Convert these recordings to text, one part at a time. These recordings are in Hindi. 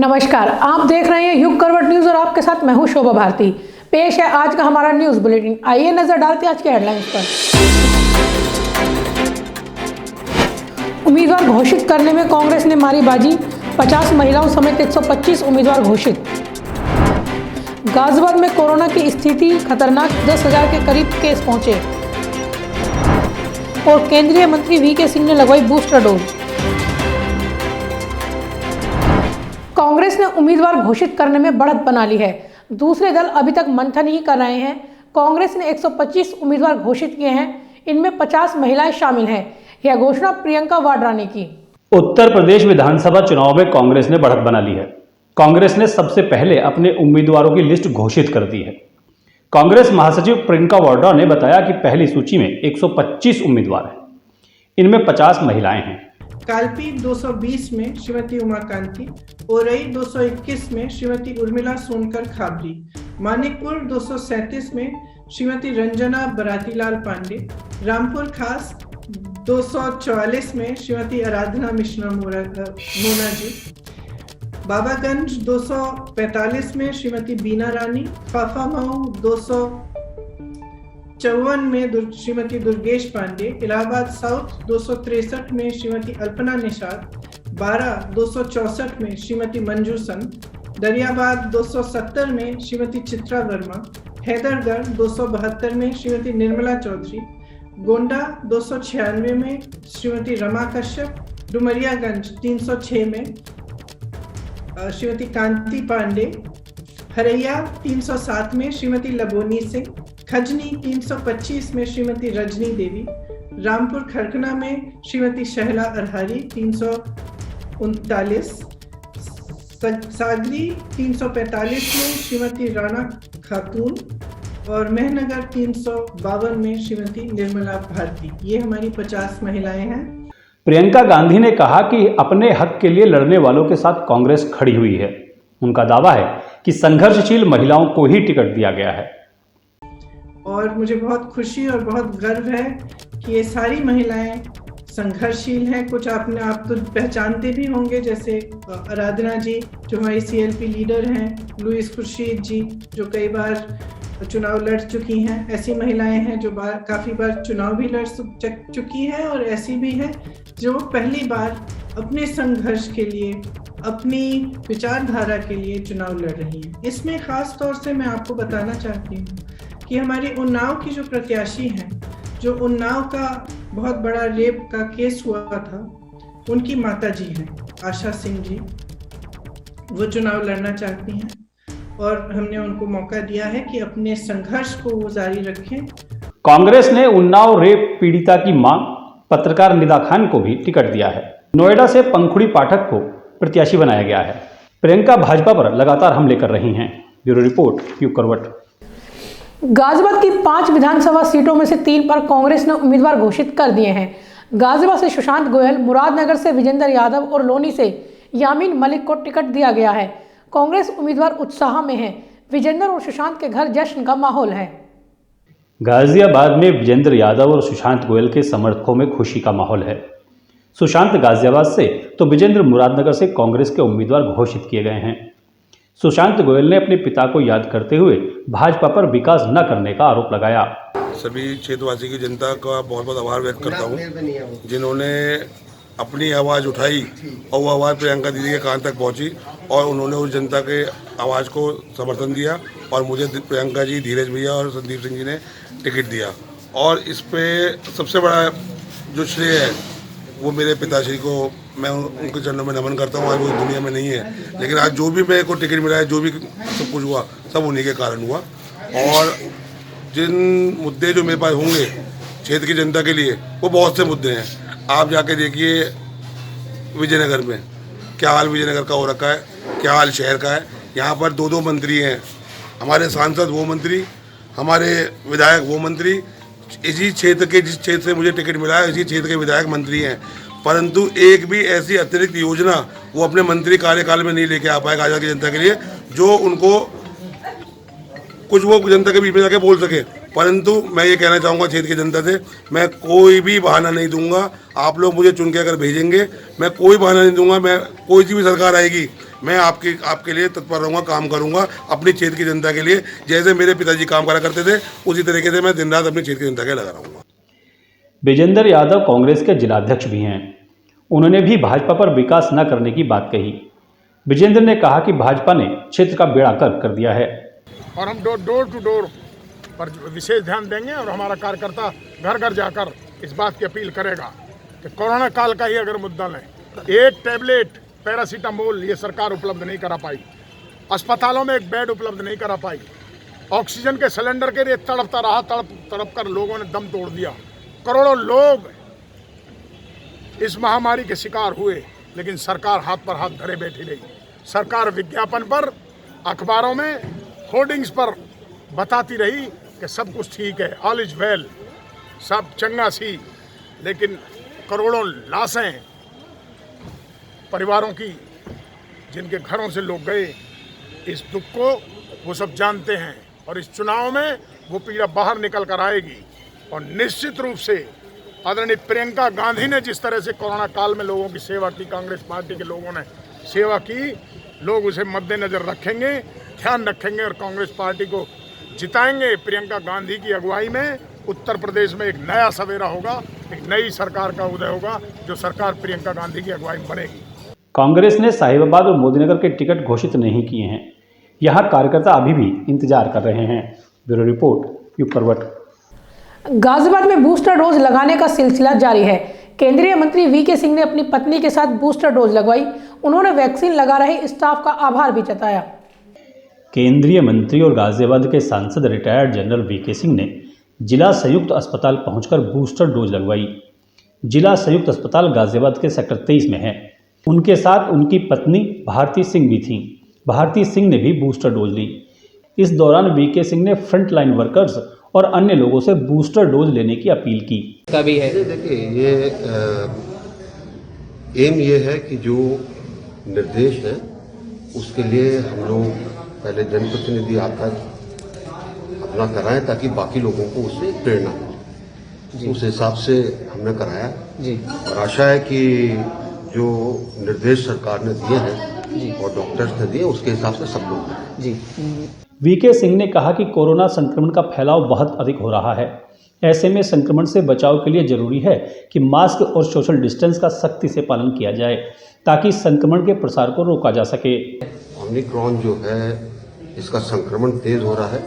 नमस्कार, आप देख रहे हैं युग करवट न्यूज और आपके साथ मैं हूं शोभा भारती। पेश है आज का हमारा न्यूज बुलेटिन। आइए नजर डालते हैं आज के हेडलाइंस पर। उम्मीदवार घोषित करने में कांग्रेस ने मारी बाजी, 50 महिलाओं समेत 125 उम्मीदवार घोषित। गाजियाबाद में कोरोना की स्थिति खतरनाक, 10,000 के करीब केस पहुंचे। और केंद्रीय मंत्री वीके सिंह ने लगवाई बूस्टर डोज। कांग्रेस ने उम्मीदवार घोषित करने में बढ़त बना ली है। दूसरे दल अभी तक मंथन ही कर रहे हैं। कांग्रेस ने 125 उम्मीदवार घोषित किए हैं, इनमें 50 महिलाएं शामिल हैं। यह घोषणा प्रियंका वाड्रा ने की। उत्तर प्रदेश विधानसभा चुनाव में कांग्रेस ने बढ़त बना ली है। कांग्रेस ने सबसे पहले अपने उम्मीदवारों की लिस्ट घोषित कर दी है। कांग्रेस महासचिव प्रियंका वाड्रा ने बताया कि पहली सूची में 125 उम्मीदवार हैं, इनमें 50 महिलाएं हैं। कालपी 220 में श्रीमती उमाकांति, ओरई 221 में श्रीमती उर्मिला सोनकर खाबरी, मानिकपुर 237 में श्रीमती रंजना बरातीलाल पांडे, रामपुर खास 244 में श्रीमती आराधना मिश्रा मोना जी, बाबागंज 245 में श्रीमती बीना रानी, फाफामऊ 254 में श्रीमती दुर्गेश पांडे, इलाहाबाद साउथ 263 में श्रीमती अल्पना निषाद, 264 में श्रीमती मंजू संत, दरियाबाद 270 में श्रीमती चित्रा वर्मा, हैदरगढ़ 272 में श्रीमती निर्मला चौधरी, गोंडा 296 में श्रीमती रमा कश्यप, डुमरियागंज 306 में श्रीमती कांति पांडे, हरैया 307 में श्रीमती लबोनी सिंह, खजनी 325 में श्रीमती रजनी देवी, रामपुर खरकना में श्रीमती शहला अरहारी 339, सागरी 345 में श्रीमती राणा खातून और मेहनगर 352 में श्रीमती निर्मला भारती। ये हमारी 50 महिलाएं हैं। प्रियंका गांधी ने कहा कि अपने हक के लिए लड़ने वालों के साथ कांग्रेस खड़ी हुई है। उनका दावा है कि संघर्षशील महिलाओं को ही टिकट दिया गया है। और मुझे बहुत खुशी और बहुत गर्व है कि ये सारी महिलाएं संघर्षशील हैं। कुछ आपने आप तो पहचानते भी होंगे, जैसे आराधना जी जो हमारी सीएलपी लीडर हैं, लुइस खुर्शीद जी जो कई बार चुनाव लड़ चुकी हैं। ऐसी महिलाएं हैं जो काफ़ी बार चुनाव भी लड़ चुकी हैं और ऐसी भी हैं जो पहली बार अपने संघर्ष के लिए, अपनी विचारधारा के लिए चुनाव लड़ रही हैं। इसमें ख़ास तौर से मैं आपको बताना चाहती हूँ कि हमारी उन्नाव की जो प्रत्याशी हैं, जो उन्नाव का बहुत बड़ा रेप का केस हुआ था, उनकी माता जी हैं आशा सिंह जी। वो चुनाव लड़ना चाहती हैं और हमने उनको मौका दिया है कि अपने संघर्ष को वो जारी रखें। कांग्रेस ने उन्नाव रेप पीड़िता की मां पत्रकार निदा खान को भी टिकट दिया है। नोएडा से पंखुड़ी पाठक को प्रत्याशी बनाया गया है। प्रियंका भाजपा पर लगातार हमले कर रही हैं। ब्यूरो रिपोर्ट, युग करवट। गाजियाबाद की 5 विधानसभा सीटों में से 3 पर कांग्रेस ने उम्मीदवार घोषित कर दिए हैं। गाजियाबाद से सुशांत गोयल, मुरादनगर से विजेंद्र यादव और लोनी से यामीन मलिक को टिकट दिया गया है। कांग्रेस उम्मीदवार उत्साह में है। विजेंद्र और सुशांत के घर जश्न का माहौल है। गाजियाबाद में विजेंद्र यादव और सुशांत गोयल के समर्थकों में खुशी का माहौल है। सुशांत गाजियाबाद से तो विजेंद्र मुरादनगर से कांग्रेस के उम्मीदवार घोषित किए गए हैं। सुशांत गोयल ने अपने पिता को याद करते हुए भाजपा पर विकास न करने का आरोप लगाया। सभी क्षेत्रवासी की जनता का बहुत बहुत आभार व्यक्त करता हूँ, जिन्होंने अपनी आवाज़ उठाई और वो आवाज़ प्रियंका दीदी के कान तक पहुँची और उन्होंने उस जनता के आवाज़ को समर्थन दिया और मुझे प्रियंका जी, धीरज भैया और संदीप सिंह जी ने टिकट दिया। और इस पे सबसे बड़ा जो श्रेय है वो मेरे पिताश्री को, मैं उनके चरणों में नमन करता हूँ। आज वो दुनिया में नहीं है, लेकिन आज जो भी मेरे को टिकट मिला है, जो भी सब कुछ हुआ, सब उन्हीं के कारण हुआ। और जिन मुद्दे जो मेरे पास होंगे क्षेत्र की जनता के लिए, वो बहुत से मुद्दे हैं। आप जाके देखिए विजयनगर में क्या हाल विजयनगर का हो रखा है, क्या हाल शहर का है। यहाँ पर 2 मंत्री हैं, हमारे सांसद वो मंत्री, हमारे विधायक वो मंत्री। इसी क्षेत्र के, जिस क्षेत्र से मुझे टिकट मिला है, इसी क्षेत्र के विधायक मंत्री हैं, परंतु एक भी ऐसी अतिरिक्त योजना वो अपने मंत्री कार्यकाल में नहीं लेके आ पाएगा आज़ाद की जनता के लिए, जो उनको कुछ वो जनता के बीच में जाके बोल सके। परंतु मैं ये कहना चाहूँगा क्षेत्र की जनता से, मैं कोई भी बहाना नहीं दूंगा। आप लोग मुझे चुन के अगर भेजेंगे, मैं कोई बहाना नहीं दूंगा। मैं कोई सी भी सरकार आएगी, मैं आपके लिए तत्पर रहूँगा, काम करूँगा अपनी क्षेत्र की जनता के लिए। जैसे मेरे पिताजी काम करा करते थे, उसी तरीके से मैं दिन रात अपनी क्षेत्र की जनता के लगा रहूँगा। विजेंद्र यादव कांग्रेस के जिलाध्यक्ष भी हैं। उन्होंने भी भाजपा पर विकास न करने की बात कही। विजेंद्र ने कहा कि भाजपा ने क्षेत्र का बेड़ा गर्क कर दिया है और हम डोर टू डोर पर विशेष ध्यान देंगे और हमारा कार्यकर्ता घर घर जाकर इस बात की अपील करेगा कि कोरोना काल का ही अगर मुद्दा लें, एक टैबलेट पैरासीटामोल ये सरकार उपलब्ध नहीं करा पाई, अस्पतालों में एक बेड उपलब्ध नहीं करा पाई, ऑक्सीजन के सिलेंडर के लिए तड़पता रहा, तड़प कर लोगों ने दम तोड़ दिया। करोड़ों लोग इस महामारी के शिकार हुए, लेकिन सरकार हाथ पर हाथ धरे बैठी रही। सरकार विज्ञापन पर, अखबारों में, होर्डिंग्स पर बताती रही कि सब कुछ ठीक है, ऑल इज वेल, सब चंगा सी, लेकिन करोड़ों लाशें परिवारों की जिनके घरों से लोग गए, इस दुख को वो सब जानते हैं और इस चुनाव में वो पीड़ा बाहर निकल कर आएगी। और निश्चित रूप से आदरणीय प्रियंका गांधी ने जिस तरह से कोरोना काल में लोगों की सेवा की, कांग्रेस पार्टी के लोगों ने सेवा की, लोग उसे मद्देनजर रखेंगे, ध्यान रखेंगे और कांग्रेस पार्टी को जिताएंगे। प्रियंका गांधी की अगुवाई में उत्तर प्रदेश में एक नया सवेरा होगा, एक नई सरकार का उदय होगा, जो सरकार प्रियंका गांधी की अगुवाई में बनेगी। कांग्रेस ने साहिबाबाद और मोदीनगर के टिकट घोषित नहीं किए हैं। यहां कार्यकर्ता अभी भी इंतजार कर रहे हैं। ब्यूरो रिपोर्ट, यूप करवट। गाजियाबाद में बूस्टर डोज लगाने का सिलसिला जारी है। केंद्रीय मंत्री वीके सिंह ने अपनी पत्नी के साथ बूस्टर डोज लगवाई। उन्होंने वैक्सीन लगा रहे स्टाफ का आभार भी जताया। केंद्रीय मंत्री और गाजियाबाद के सांसद रिटायर्ड जनरल वीके सिंह ने जिला संयुक्त अस्पताल पहुंचकर बूस्टर डोज लगवाई। जिला संयुक्त अस्पताल गाजियाबाद के सेक्टर 23 में है। उनके साथ उनकी पत्नी भारती सिंह भी थीं। भारती सिंह ने भी बूस्टर डोज ली। इस दौरान वीके सिंह ने फ्रंट लाइन वर्कर्स और अन्य लोगों से बूस्टर डोज लेने की अपील की। कभी है देखिए, ये एम ये है कि जो निर्देश है उसके लिए हम लोग पहले जनप्रतिनिधि आकर अपना कराएं ताकि बाकी लोगों को उससे प्रेरणा मिले। उस हिसाब से हमने कराया जी। और आशा है कि जो निर्देश सरकार ने दिए हैं और डॉक्टर्स ने दिए, उसके हिसाब से सब लोग जी। वीके सिंह ने कहा कि कोरोना संक्रमण का फैलाव बहुत अधिक हो रहा है। ऐसे में संक्रमण से बचाव के लिए जरूरी है कि मास्क और सोशल डिस्टेंस का सख्ती से पालन किया जाए ताकि संक्रमण के प्रसार को रोका जा सके। ओमिक्रॉन जो है इसका संक्रमण तेज हो रहा है,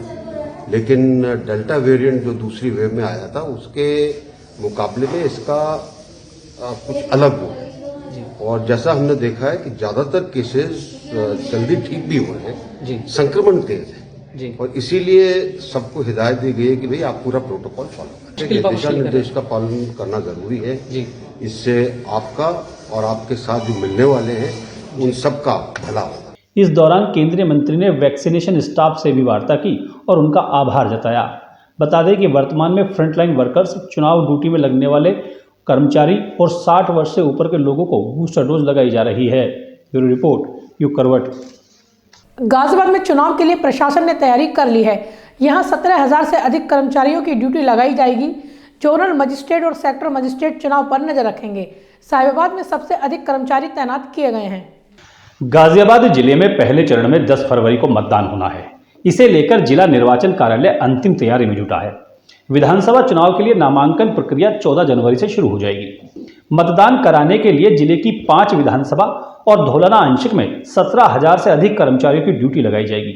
लेकिन डेल्टा वेरिएंट जो दूसरी वेव में आया था उसके मुकाबले में इसका कुछ अलग हो। और जैसा हमने देखा है कि ज्यादातर केसेस जल्दी ठीक भी हो रहे हैं, संक्रमण तेज है जी। और इसीलिए सबको हिदायत दी गई है कि भाई आप पूरा प्रोटोकॉल फॉलो करें। दिशा निर्देश का पालन करना जरूरी है जी। इससे आपका और आपके साथ जो मिलने वाले हैं उन सबका भला होगा। इस दौरान केंद्रीय मंत्री ने वैक्सीनेशन स्टाफ से भी वार्ता की और उनका आभार जताया। बता दें कि वर्तमान में फ्रंटलाइन वर्कर्स, चुनाव ड्यूटी में लगने वाले कर्मचारी और 60 वर्ष से ऊपर के लोगों को बूस्टर डोज लगाई जा रही है। ब्यूरो रिपोर्ट, यूप करवट। गाजियाबाद में चुनाव के लिए प्रशासन ने तैयारी कर ली है। यहां 17,000 से अधिक कर्मचारियों की ड्यूटी लगाई जाएगी। जोनल मजिस्ट्रेट और सेक्टर मजिस्ट्रेट चुनाव पर नजर रखेंगे। साहिबाबाद में सबसे अधिक कर्मचारी तैनात किए गए हैं। गाजियाबाद जिले में पहले चरण में 10 फरवरी को मतदान होना है। इसे लेकर जिला निर्वाचन कार्यालय अंतिम तैयारी में जुटा है। विधानसभा चुनाव के लिए नामांकन प्रक्रिया 14 जनवरी से शुरू हो जाएगी। मतदान कराने के लिए जिले की 5 विधानसभा और धौलाना आंशिक में 17,000 से अधिक कर्मचारियों की ड्यूटी लगाई जाएगी,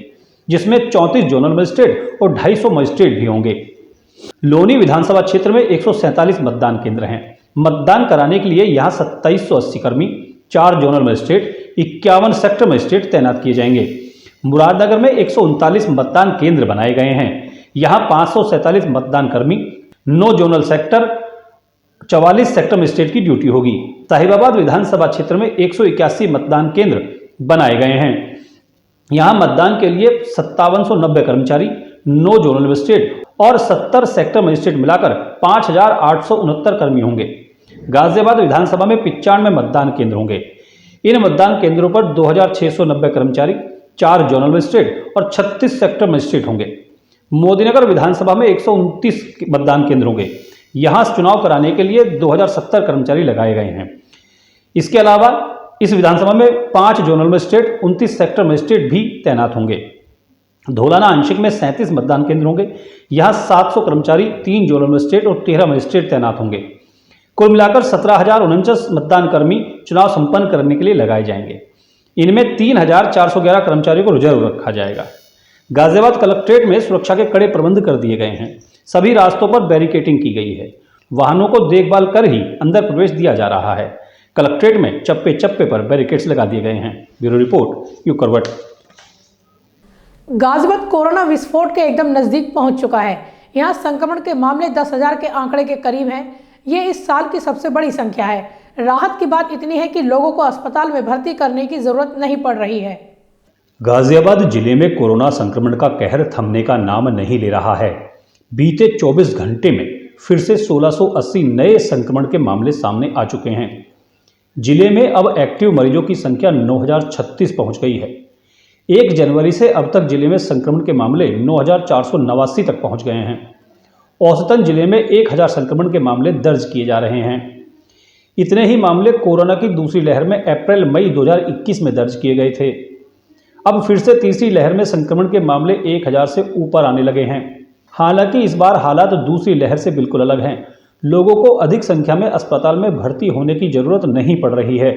जिसमें 34 जोनल मजिस्ट्रेट और 250 मजिस्ट्रेट भी होंगे। लोनी विधानसभा क्षेत्र में 147 मतदान केंद्र हैं। मतदान कराने के लिए यहाँ 2780 कर्मी, 4 जोनल मजिस्ट्रेट, 51 सेक्टर मजिस्ट्रेट तैनात किए जाएंगे। मुरादनगर में 139 मतदान केंद्र बनाए गए हैं। यहाँ 547 मतदान कर्मी, 9 जोनल सेक्टर, 44 सेक्टर मजिस्ट्रेट की ड्यूटी होगी। साहिबाबाद विधानसभा क्षेत्र में 181 मतदान केंद्र बनाए गए हैं। यहाँ मतदान के लिए 5790 कर्मचारी, 9 जोनल मजिस्ट्रेट और 70 सेक्टर मजिस्ट्रेट मिलाकर 5869 कर्मी होंगे। गाजियाबाद विधानसभा में 95 मतदान केंद्र होंगे। इन मतदान केंद्रों पर 2690 कर्मचारी, 4 जोनल मजिस्ट्रेट और 36 सेक्टर मजिस्ट्रेट होंगे। मोदीनगर विधानसभा में 129 मतदान केंद्र होंगे। यहां चुनाव कराने के लिए 2070 कर्मचारी लगाए गए हैं। इसके अलावा इस विधानसभा में 5 जोनल मजिस्ट्रेट, 29 सेक्टर मजिस्ट्रेट भी तैनात होंगे। धौलाना आंशिक में 37 मतदान केंद्र होंगे। यहां 700 कर्मचारी, 3 जोनल मजिस्ट्रेट और 13 मजिस्ट्रेट तैनात होंगे। कुल मिलाकर 17,049 मतदान कर्मी चुनाव संपन्न करने के लिए लगाए जाएंगे। इनमें 3,411 कर्मचारियों को रिजर्व रखा जाएगा। गाजियाबाद कलेक्ट्रेट में सुरक्षा के कड़े प्रबंध कर दिए गए हैं। सभी रास्तों पर बैरिकेडिंग की गई है। वाहनों को देखभाल कर ही अंदर प्रवेश दिया जा रहा है। कलेक्ट्रेट में चप्पे चप्पे पर बैरिकेड्स लगा दिए गए हैं। ब्यूरो रिपोर्ट, यू करवट। गाजियाबाद कोरोना विस्फोट के एकदम नजदीक पहुंच चुका है। यहां संक्रमण के मामले 10,000 के आंकड़े के करीब हैं। ये इस साल की सबसे बड़ी संख्या है। राहत की बात इतनी है कि लोगों को अस्पताल में भर्ती करने की जरूरत नहीं पड़ रही है। गाजियाबाद जिले में कोरोना संक्रमण का कहर थमने का नाम नहीं ले रहा है। बीते 24 घंटे में फिर से 1680 नए संक्रमण के मामले सामने आ चुके हैं। जिले में अब एक्टिव मरीजों की संख्या 9,036 पहुंच गई है। 1 जनवरी से अब तक जिले में संक्रमण के मामले 9,489 तक पहुंच गए हैं। औसतन जिले में 1,000 संक्रमण के मामले दर्ज किए जा रहे हैं। इतने ही मामले कोरोना की दूसरी लहर में अप्रैल-मई 2021 में दर्ज किए गए थे। अब फिर से तीसरी लहर में संक्रमण के मामले 1,000 से ऊपर आने लगे हैं। हालांकि इस बार हालात दूसरी लहर से बिल्कुल अलग हैं। लोगों को अधिक संख्या में अस्पताल में भर्ती होने की जरूरत नहीं पड़ रही है।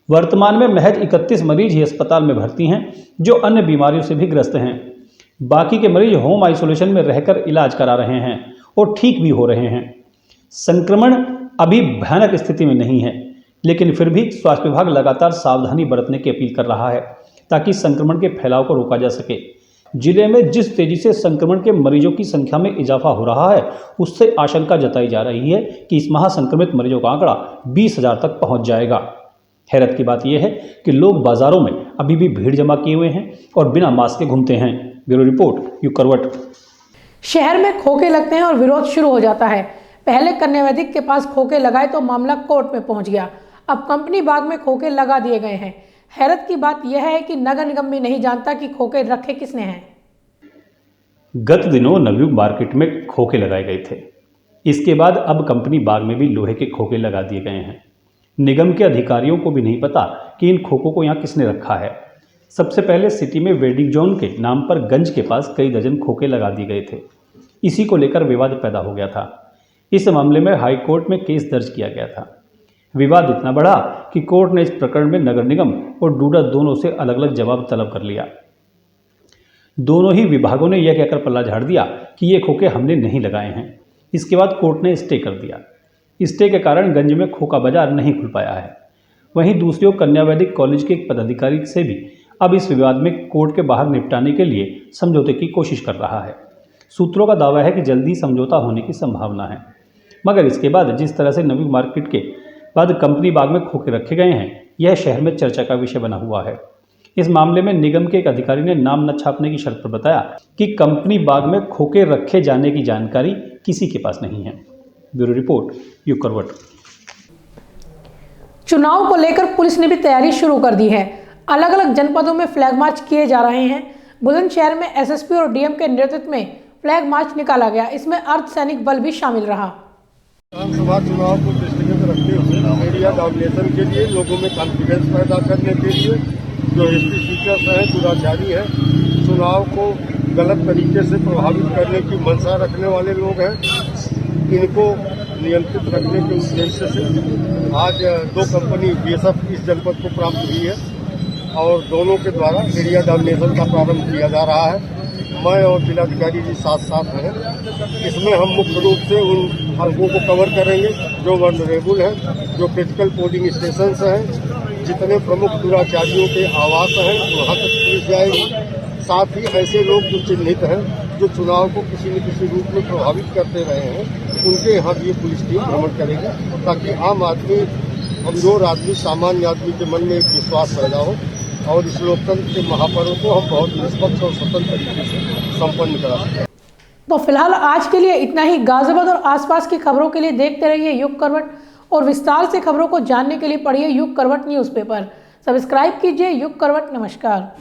वर्तमान में महज 31 मरीज ही अस्पताल में भर्ती हैं, जो अन्य बीमारियों से भी ग्रस्त हैं। बाकी के मरीज होम आइसोलेशन में रहकर इलाज करा रहे हैं और ठीक भी हो रहे हैं। संक्रमण अभी भयानक स्थिति में नहीं है, लेकिन फिर भी स्वास्थ्य विभाग लगातार सावधानी बरतने की अपील कर रहा है ताकि संक्रमण के फैलाव को रोका जा सके। जिले में जिस तेजी से संक्रमण के मरीजों की संख्या में इजाफा हो रहा है, उससे आशंका जताई जा रही है कि इस माह संक्रमित मरीजों का आंकड़ा 20,000 तक पहुंच जाएगा। हैरत की बात यह है कि लोग बाजारों में अभी भी भीड़ जमा किए हुए हैं और बिना मास्क के घूमते हैं। ब्यूरो रिपोर्ट, यू करवट। शहर में खोखे लगते हैं और विरोध शुरू हो जाता है। पहले कन्या वैदिक के पास खोखे लगाए तो मामला कोर्ट में पहुंच गया। अब कंपनी बाग में खोखे लगा दिए गए हैं। हैरत की बात यह है कि नगर निगम भी नहीं जानता कि खोखे रखे किसने हैं। गत दिनों नवयुग मार्केट में खोखे लगाए गए थे। इसके बाद अब कंपनी बाग में भी लोहे के खोखे लगा दिए गए हैं। निगम के अधिकारियों को भी नहीं पता कि इन खोखों को यहाँ किसने रखा है। सबसे पहले सिटी में वेडिंग जोन के नाम पर गंज के पास कई दर्जन खोखे लगा दिए गए थे। इसी को लेकर विवाद पैदा हो गया था। इस मामले में हाई कोर्ट में केस दर्ज किया गया था। विवाद इतना बढ़ा कि कोर्ट ने इस प्रकरण में नगर निगम और डूडा दोनों से अलग अलग जवाब तलब कर लिया। दोनों ही विभागों ने यह कहकर पल्ला झाड़ दिया कि ये खोखे हमने नहीं लगाए हैं। इसके बाद कोर्ट ने स्टे कर दिया। स्टे के कारण गंज में खोखा बाजार नहीं खुल पाया है। वहीं दूसरी ओर कन्या वैदिक कॉलेज के एक पदाधिकारी से भी अब इस विवाद में कोर्ट के बाहर निपटाने के लिए समझौते की कोशिश कर रहा है। सूत्रों का दावा है कि जल्दी समझौता होने की संभावना है, मगर इसके बाद जिस तरह से नवी मार्केट के बाद कंपनी बाग में खोखे रखे गए हैं, यह शहर में चर्चा का विषय बना हुआ है। इस मामले में निगम के एक अधिकारी ने नाम न छापने की शर्त पर बताया कि कंपनी बाग में खोखे रखे जाने की जानकारी किसी के पास नहीं है। ब्यूरो रिपोर्ट, यू करवट। चुनाव को लेकर पुलिस ने भी तैयारी शुरू कर दी है। अलग अलग जनपदों में फ्लैग मार्च किए जा रहे हैं। बुलंदशहर में एसएसपी और डीएम के नेतृत्व में फ्लैग मार्च निकाला गया। इसमें अर्धसैनिक बल भी शामिल रहा। विधानसभा चुनाव को दृष्टिगत रखते हुए मीडिया डोमिनेशन के लिए, लोगों में कॉन्फिडेंस पैदा करने के लिए जो हिस्ट्री टीचर्स हैं, दुराचारी हैं, चुनाव को गलत तरीके से प्रभावित करने की मंशा रखने वाले लोग हैं, इनको नियंत्रित रखने के उद्देश्य से आज 2 कंपनी बीएसएफ इस जनपद को प्राप्त हुई है और दोनों के द्वारा एरिया डोमिनेशन का प्रारंभ किया जा रहा है। मैं और जिलाधिकारी जी साथ साथ हैं। इसमें हम मुख्य रूप से उन हलकों को कवर करेंगे जो वल्नरेबल हैं, जो क्रिटिकल पोलिंग स्टेशन हैं, जितने प्रमुख दुराचारियों के आवास हैं वहाँ तक पुलिस जाएगी। साथ ही ऐसे लोग जो चिन्हित हैं, जो चुनाव को किसी न किसी रूप में प्रभावित करते रहे हैं, उनके यहाँ भी पुलिस टीम भ्रमण करेगी ताकि आम आदमी, कमजोर आदमी, सामान्य आदमी के मन में एक विश्वास पैदा हो और इस लोकतंत्र के महापर्व को हम बहुत निष्पक्ष और स्वतंत्र तरीके से संपन्न करा सकें। तो फिलहाल आज के लिए इतना ही। गाजियाबाद और आसपास की खबरों के लिए देखते रहिए युग करवट और विस्तार से खबरों को जानने के लिए पढ़िए युग करवट न्यूज़पेपर। सब्सक्राइब कीजिए युग करवट। नमस्कार।